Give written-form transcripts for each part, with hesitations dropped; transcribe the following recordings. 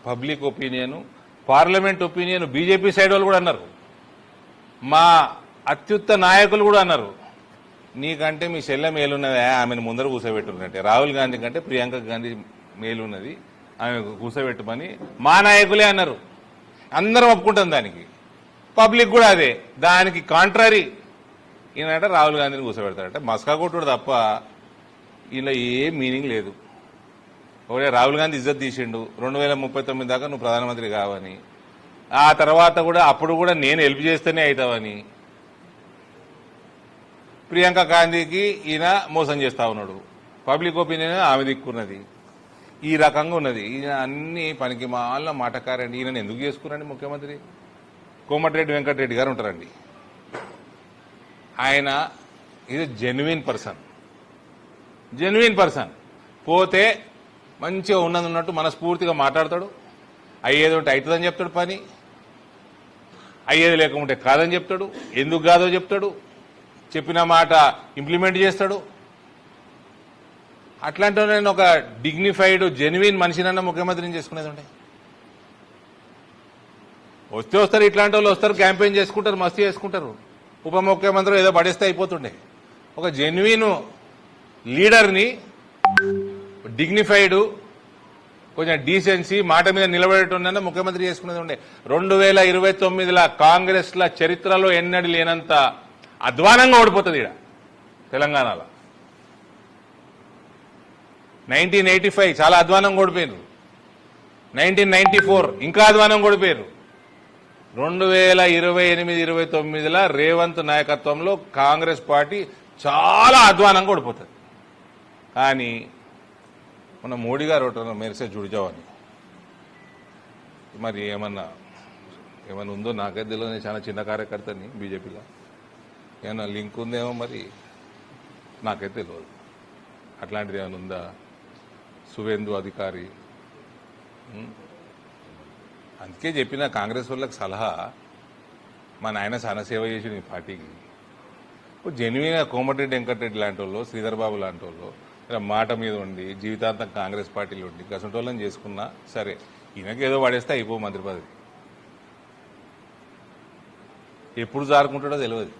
Public opinion, parliament opinion, BJP side వాళ్ళు కూడా అన్నారు, మా అత్యుత్త నాయకులు కూడా అన్నారు, నీకంటే మీ చెల్లె మేలున్నదా ఆమెను ముందర కూర్చోబెట్టున్నట్టే, రాహుల్ గాంధీ కంటే ప్రియాంక గాంధీ మేలున్నది ఆమె కూర్చోబెట్టమని మా నాయకులే అన్నారు. అందరం ఒప్పుకుంటాం దానికి, పబ్లిక్ కూడా అదే. దానికి కాంట్రరీ ఈయనంటే రాహుల్ గాంధీని కూర్చోబెడతాడంటే మస్కా కొట్టుడు తప్ప ఇలా ఏం మీనింగ్ లేదు. ఒకటే రాహుల్ గాంధీ ఇజ్జత్ తీసిండు 2039 దాకా నువ్వు ప్రధానమంత్రి కావని, ఆ తర్వాత కూడా అప్పుడు కూడా నేను హెల్ప్ చేస్తేనే అవుతావని ప్రియాంక గాంధీకి ఈయన మోసం చేస్తా ఉన్నాడు. పబ్లిక్ ఒపీనియన్ ఆమె దిక్కున్నది, ఈ రకంగా ఉన్నది. ఈయన అన్ని పనికి మాల మాటకారండి. ఈయనను ఎందుకు చేసుకున్నారండి ముఖ్యమంత్రి? కోమటిరెడ్డి వెంకటరెడ్డి గారు ఉంటారండి. ఆయన ఇది జెన్యున్ పర్సన్. పోతే మంచిగా ఉన్నట్టు మనస్ఫూర్తిగా మాట్లాడతాడు, అయ్యేది ఉంటే అవుతుందని చెప్తాడు పని, అయ్యేది లేకుంటే కాదని చెప్తాడు, ఎందుకు కాదో చెప్తాడు, చెప్పిన మాట ఇంప్లిమెంట్ చేస్తాడు. అట్లాంటి నేను ఒక డిగ్నిఫైడ్ జెన్యున్ మనిషినన్నా ముఖ్యమంత్రిని చేసుకునేది ఉండే. వస్తారు, ఇట్లాంటి వాళ్ళు వస్తారు, క్యాంపెయిన్ చేసుకుంటారు, మస్తీ చేసుకుంటారు, ఉప ముఖ్యమంత్రి ఏదో పడేస్తే అయిపోతుండే. ఒక జెన్యున్ లీడర్ని, డిగ్నిఫైడ్, కొంచెం డీసెన్సీ, మాట మీద నిలబడేటన్నా ముఖ్యమంత్రి చేసుకునేది ఉండే. 2029 కాంగ్రెస్ల చరిత్రలో ఎన్నడూ లేనంత అధ్వానంగా ఓడిపోతుంది ఇక్కడ తెలంగాణలో. 1985 చాలా అధ్వానంగా ఓడిపోయారు, 1994 ఇంకా అధ్వానంగా ఓడిపోయారు. 2028-29 రేవంత్ నాయకత్వంలో కాంగ్రెస్ పార్టీ చాలా అధ్వానంగా ఓడిపోతుంది. కానీ మన మోడీ గారు ఒకటి మెరిసే జుడిజావని, మరి ఏమన్నా ఉందో నాకైతే తెలియదు. చాలా చిన్న కార్యకర్తని బీజేపీలో, ఏమన్నా లింక్ ఉందేమో మరి నాకైతే తెలియదు. అట్లాంటిది ఏమైనా ఉందా? సువేందు అధికారి, అందుకే చెప్పిన కాంగ్రెస్ వాళ్ళకి సలహా, మా నాయన చాలా సేవ చేసి ఈ పార్టీకి. జెన్యున్గా కోమటిరెడ్డి వెంకటరెడ్డి లాంటి వాళ్ళు, శ్రీధర్ బాబు లాంటి వాళ్ళు మాట మీద ఉండి జీవితాంతం కాంగ్రెస్ పార్టీలో ఉండి గసంటోళ్ళని చేసుకున్నా సరే, ఈయనకి ఏదో పడేస్తే అయిపో మంత్రి పదవి. ఎప్పుడు జారుకుంటాడో తెలియదు.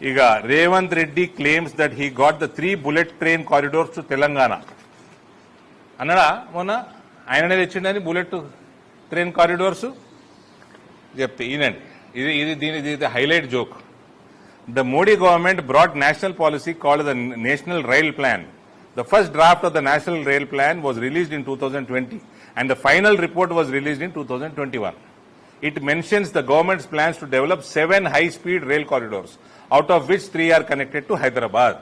ఇక Revanth Reddy claims that he got the 3 bullet train corridors to Telangana అన్నాడా మొన్న? ఆయననే తెచ్చిండని బుల్లెట్ ట్రైన్ కారిడోర్స్ చెప్తే ఈయనండి. ఇది highlight joke. The Modi government brought national policy called the National Rail Plan. The first draft of the National Rail Plan was released in 2020 and the final report was released in 2021. It mentions the government's plans to develop 7 high-speed rail corridors, out of which 3 are connected to Hyderabad.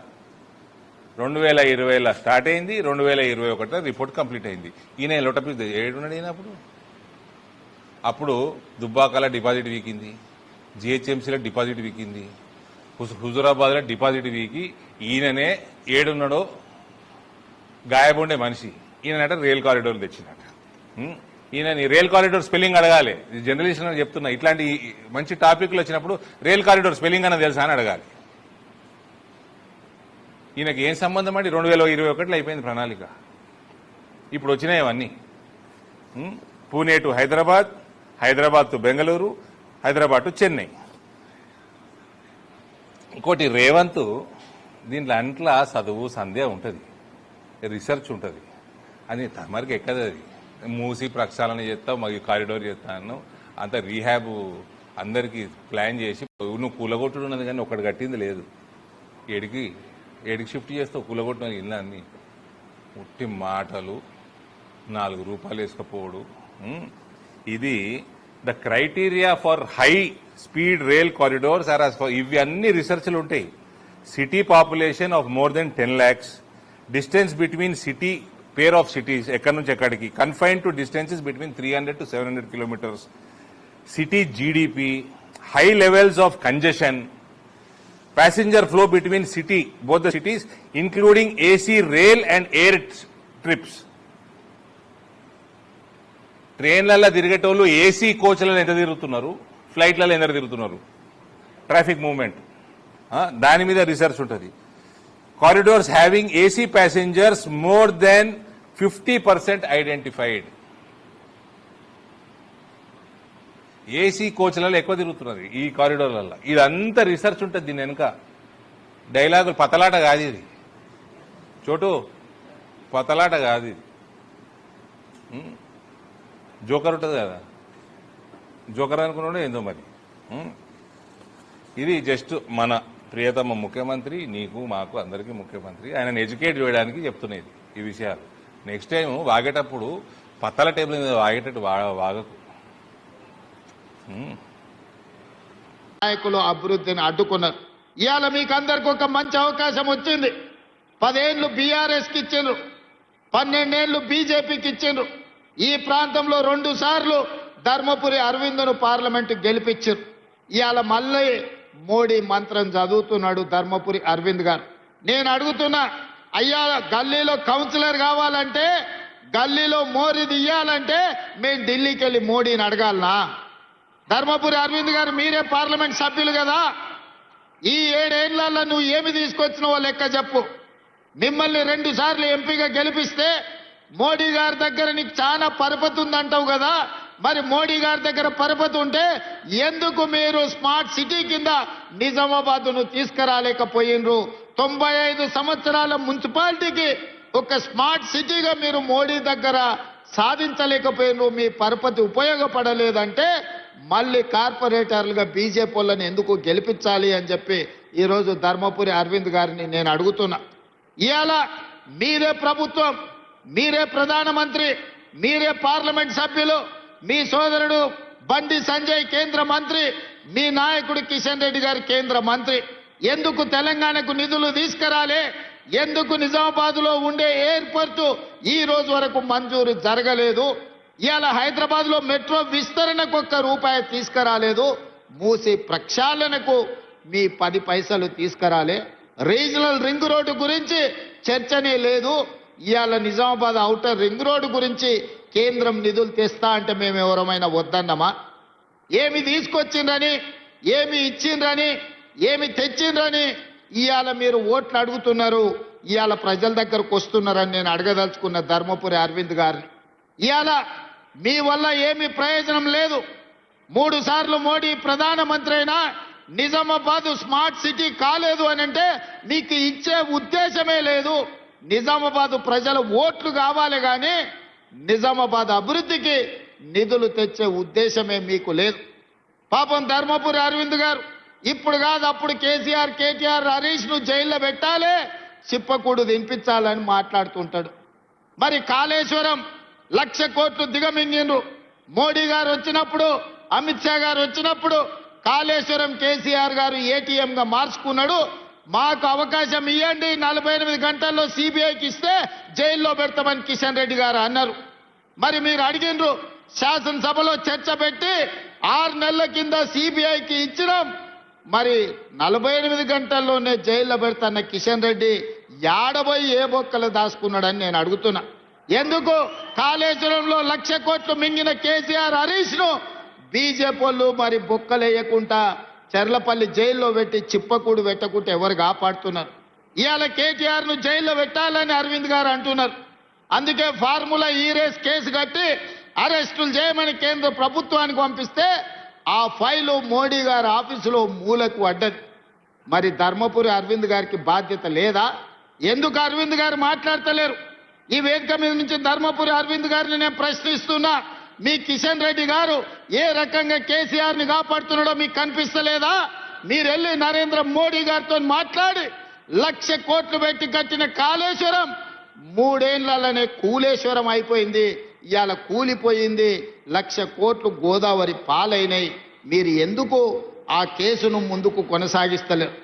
2020 start అయింది, 2021 report complete అయింది. ఈయన లోటపి ఏడున్నాడు. ఈయన అప్పుడు దుబ్బాకల deposit వీకింది, జిహెచ్ఎంసీలో deposit వీకింది, హుజురాబాద్లో deposit వీకి ఈయననే ఏడున్నాడో గాయబుండే మనిషి. ఈయనట rail corridor తెచ్చినట. ఈయన rail corridor spelling అడగాలి. Journalist అని చెప్తున్నా, ఇట్లాంటి మంచి టాపిక్లు వచ్చినప్పుడు రైల్ కారిడోర్ స్పెల్లింగ్ అన్న తెలుసా అని అడగాలి. ఈయనకి ఏం సంబంధం అండి? 2021 అయిపోయింది ప్రణాళిక. ఇప్పుడు వచ్చినాయి అవన్నీ. Pune to Hyderabad, Hyderabad to Bengaluru, Hyderabad to Chennai. ఇంకోటి రేవంత్ దీంట్లో అంట్లా చదువు సంధ్య ఉంటుంది, రీసెర్చ్ ఉంటుంది, అని తమరికి ఎక్కదు. అది మూసి ప్రక్షాళన చేస్తావు, మరి కారిడోర్ చేస్తాను, అంత రీహాబ్ అందరికీ ప్లాన్ చేసి నువ్వు కూలగొట్టుడు ఉన్నది కానీ ఒకటి కట్టింది లేదు. ఏడికి షిఫ్ట్ చేస్తావు కూలగొట్టిన ఇల్లు అన్ని ఉట్టి మాటలు, 4 రూపాయలు వేసుకపోవడు. ఇది the criteria for high speed rail corridors are as far ఇవి అన్ని రీసెర్చ్లు ఉంటాయి. City population of more than 10 lakhs, distance between city pair of cities ఎక్కడి నుంచి ఎక్కడికి, confine to distances between 300 to 700 kilometers, city GDP, high levels of congestion, passenger flow between city both the cities including AC rail and air trips. ట్రైన్లలో తిరిగేటోళ్ళు AC కోచ్లలో ఎంత తిరుగుతున్నారు, ఫ్లైట్లలో ఎంత తిరుగుతున్నారు, ట్రాఫిక్ మూవ్మెంట్, దాని మీద రీసెర్చ్ ఉంటుంది. corridors having AC passengers more than 50% identified. AC కోచ్లలో ఎక్కువ తిరుగుతున్నది ఈ కారిడోర్లలో. ఇదంతా రీసెర్చ్ ఉంటుంది దీని వెనుక. డైలాగులు పతలాట కాదు ఇది చోటు, పతలాట కాదు ఇది. జోకర్ ఉంటుంది కదా, జోకర్ అనుకున్నాడు ఏందో మరి. ఇది జస్ట్ మన ప్రియతమ ముఖ్యమంత్రి, నీకు మాకు అందరికీ ముఖ్యమంత్రి, ఆయనను ఎడ్యుకేట్ చేయడానికి చెప్తున్నది ఈ విషయాలు. నెక్స్ట్ టైం వాగేటప్పుడు పత్తల టేబుల్ మీద వాగేటట్టు వాగకు. నాయకులు అభివృద్ధిని అడ్డుకున్నారు. ఇవాళ మీకు అందరికి ఒక మంచి అవకాశం వచ్చింది. 10 ఏళ్లు బీఆర్ఎస్కి ఇచ్చిండ్రు, 12 ఏళ్లు బీజేపీకి ఇచ్చిండ్రు. ఈ ప్రాంతంలో 2 సార్లు ధర్మపురి అరవింద్ను పార్లమెంటు గెలిపించారు. ఇవాళ మళ్ళీ మోడీ మంత్రం చదువుతున్నాడు ధర్మపురి అరవింద్ గారు. నేను అడుగుతున్నా, అయ్యా గల్లీలో కౌన్సిలర్ కావాలంటే, గల్లీలో మోరీ తీయాలంటే మేము ఢిల్లీకి వెళ్ళి మోడీని అడగాలనా? ధర్మపురి అరవింద్ గారు మీరే పార్లమెంట్ సభ్యులు కదా, ఈ 7 ఏళ్లలో నువ్వు ఏమి తీసుకొచ్చినావో లెక్క చెప్పు. మిమ్మల్ని 2 సార్లు ఎంపీగా గెలిపిస్తే మోడీ గారి దగ్గర నీకు చాలా పరపతి ఉందంటావు కదా, మరి మోడీ గారి దగ్గర పరపతి ఉంటే ఎందుకు మీరు స్మార్ట్ సిటీ కింద నిజామాబాద్ను తీసుకురాలేకపోయినరు? 95 సంవత్సరాల మున్సిపాలిటీకి ఒక స్మార్ట్ సిటీగా మీరు మోడీ దగ్గర సాధించలేకపోయినరు. మీ పరపతి ఉపయోగపడలేదంటే మళ్ళీ కార్పొరేటర్లుగా బీజేపీ వాళ్ళని ఎందుకు గెలిపించాలి అని చెప్పి ఈరోజు ధర్మపురి అరవింద్ గారిని నేను అడుగుతున్నా. ఇవాళ మీరే ప్రభుత్వం, మీరే ప్రధానమంత్రి, మీరే పార్లమెంట్ సభ్యులు, మీ సోదరుడు బండి సంజయ్ కేంద్ర మంత్రి, మీ నాయకుడు కిషన్ రెడ్డి గారు కేంద్ర మంత్రి. ఎందుకు తెలంగాణకు నిధులు తీసుకురాలే? ఎందుకు నిజామాబాద్లో ఉండే ఎయిర్పోర్టు ఈ రోజు వరకు మంజూరు జరగలేదు? ఇవాళ హైదరాబాద్లో మెట్రో విస్తరణకు ₹1 తీసుకురాలేదు. మూసి ప్రక్షాళనకు మీ 10 పైసలు తీసుకురాలే. రీజనల్ రింగ్ రోడ్డు గురించి చర్చనే లేదు. ఇవాళ నిజామాబాద్ ఔటర్ రింగ్ రోడ్డు గురించి కేంద్రం నిధులు తెస్తా అంటే మేము ఎవరమైనా వద్దన్నమా? ఏమి తీసుకొచ్చిండ్రని, ఏమి ఇచ్చిండ్రని, ఏమి తెచ్చిండ్రని ఇవాళ మీరు ఓట్లు అడుగుతున్నారు, ఇవాళ ప్రజల దగ్గరకు వస్తున్నారని నేను అడగదలుచుకున్న ధర్మపురి అరవింద్ గారిని. ఇవాళ మీ వల్ల ఏమి ప్రయోజనం లేదు. 3 సార్లు మోడీ ప్రధానమంత్రి అయినా నిజామాబాద్ స్మార్ట్ సిటీ కాలేదు అని అంటే మీకు ఇచ్చే ఉద్దేశమే లేదు. నిజామాబాద్ ప్రజల ఓట్లు కావాలి కానీ నిజామాబాద్ అభివృద్ధికి నిధులు తెచ్చే ఉద్దేశమే మీకు లేదు. పాపం ధర్మపురి అరవింద్ గారు ఇప్పుడు కాదు అప్పుడు కేసీఆర్, కేటీఆర్, హరీష్ను జైల్లో పెట్టాలి, చిప్పకూడు తినిపించాలని మాట్లాడుతుంటాడు. మరి కాళేశ్వరం 1,00,000 కోట్లు దిగమింగిండ్రు. మోడీ గారు వచ్చినప్పుడు, అమిత్ షా గారు వచ్చినప్పుడు కాళేశ్వరం కేసీఆర్ గారు ఏటీఎంగా మార్చుకున్నాడు. మాకు అవకాశం ఇవ్వండి, 48 గంటల్లో సిబిఐకి ఇస్తే జైల్లో పెడతామని కిషన్ రెడ్డి గారు అన్నారు. మరి మీరు అడిగినరు, శాసనసభలో చర్చ పెట్టి 6 నెలల కింద సిబిఐకి ఇచ్చినాం. మరి 48 గంటల్లోనే జైల్లో పెడతాన్న కిషన్ రెడ్డి యాడబోయి ఏ బొక్కలు దాచుకున్నాడని నేను అడుగుతున్నా. ఎందుకు కాళేశ్వరంలో 1,00,000 కోట్లు మింగిన కేసీఆర్, హరీష్ను బీజేపీ వాళ్ళు మరి బొక్కలేయకుండా చెర్లపల్లి జైల్లో పెట్టి చిప్పకూడు పెట్టకుంటే ఎవరు కాపాడుతున్నారు? ఇవాళ కేటీఆర్ను జైల్లో పెట్టాలని అరవింద్ గారు అంటున్నారు. అందుకే ఫార్ములా ఈ రేస్ కేసు కట్టి అరెస్టులు చేయమని కేంద్ర ప్రభుత్వానికి పంపిస్తే ఆ ఫైలు మోడీ గారి ఆఫీసులో మూలకు పడ్డది. మరి ధర్మపురి అరవింద్ గారికి బాధ్యత లేదా? ఎందుకు అరవింద్ గారు మాట్లాడతలేరు? ఈ వేదిక మీద నుంచి ధర్మపురి అరవింద్ గారిని నేను ప్రశ్నిస్తున్నా. మీ కిషన్ రెడ్డి గారు ఏ రకంగా కేసీఆర్ని కాపాడుతున్నాడో మీకు కనిపిస్తలేదా? మీరు వెళ్ళి నరేంద్ర మోడీ గారితో మాట్లాడి 1,00,000 కోట్లు పెట్టి కట్టిన కాళేశ్వరం 3 ఏళ్లలోనే కూలేశ్వరం అయిపోయింది. ఇవాళ కూలిపోయింది. 1,00,000 కోట్లు గోదావరి పాలైనాయి. మీరు ఎందుకు ఆ కేసును ముందుకు కొనసాగిస్తలేరు?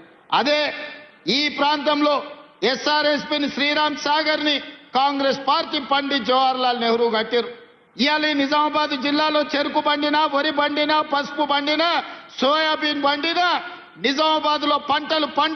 అదే ఈ ప్రాంతంలో ఎస్ఆర్ఎస్పీని శ్రీరామ్ సాగర్ని కాంగ్రెస్ పార్టీ పండిత్ జవహర్లాల్ నెహ్రూ కట్టారు. ఇవాళ నిజామాబాద్ జిల్లాలో చెరుకు పండినా, వరి పండినా, పసుపు పండినా, సోయాబీన్ పండినా, నిజామాబాద్లో పంటలు పండి